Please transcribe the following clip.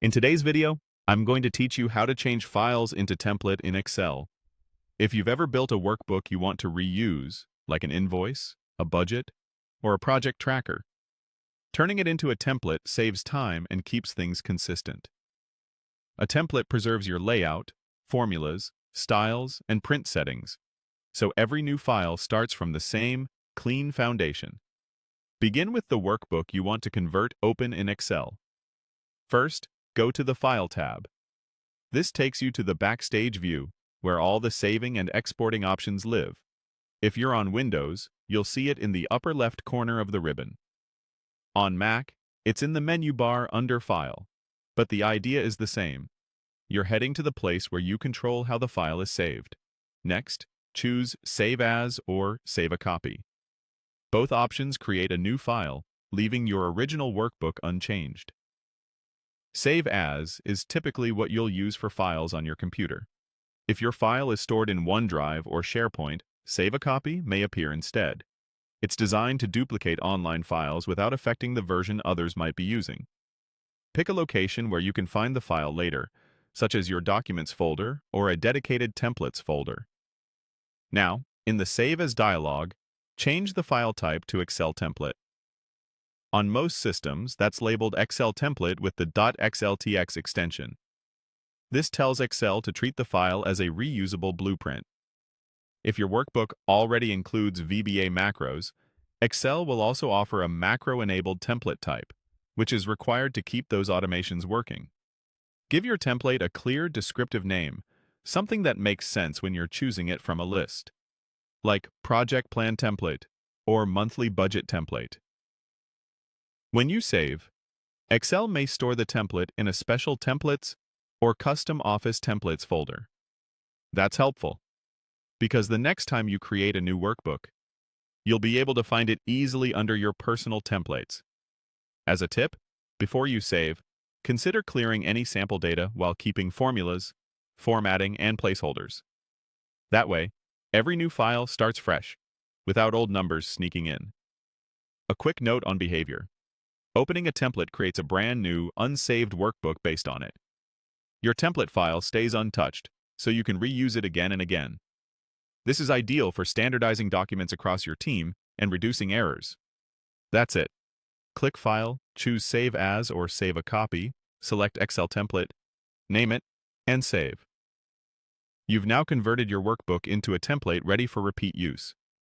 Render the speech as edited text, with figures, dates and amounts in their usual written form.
In today's video, I'm going to teach you how to change files into template in Excel. If you've ever built a workbook you want to reuse, like an invoice, a budget, or a project tracker, turning it into a template saves time and keeps things consistent. A template preserves your layout, formulas, styles, and print settings, so every new file starts from the same, clean foundation. Begin with the workbook you want to convert open in Excel. First, go to the File tab. This takes you to the Backstage view, where all the saving and exporting options live. If you're on Windows, you'll see it in the upper left corner of the ribbon. On Mac, it's in the menu bar under File, but the idea is the same. You're heading to the place where you control how the file is saved. Next, choose Save As or Save a Copy. Both options create a new file, leaving your original workbook unchanged. Save As is typically what you'll use for files on your computer. If your file is stored in OneDrive or SharePoint, Save a Copy may appear instead. It's designed to duplicate online files without affecting the version others might be using. Pick a location where you can find the file later, such as your Documents folder or a dedicated Templates folder. Now, in the Save As dialog, change the file type to Excel template. On most systems, that's labeled Excel template with the .xltx extension. This tells Excel to treat the file as a reusable blueprint. If your workbook already includes VBA macros, Excel will also offer a macro-enabled template type, which is required to keep those automations working. Give your template a clear, descriptive name, something that makes sense when you're choosing it from a list, like Project Plan Template or Monthly Budget Template. When you save, Excel may store the template in a special Templates or Custom Office Templates folder. That's helpful, because the next time you create a new workbook, you'll be able to find it easily under your personal templates. As a tip, before you save, consider clearing any sample data while keeping formulas, formatting, and placeholders. That way, every new file starts fresh, without old numbers sneaking in. A quick note on behavior. Opening a template creates a brand new, unsaved workbook based on it. Your template file stays untouched, so you can reuse it again and again. This is ideal for standardizing documents across your team and reducing errors. That's it. Click File, choose Save As or Save a Copy, select Excel template, name it, and save. You've now converted your workbook into a template ready for repeat use.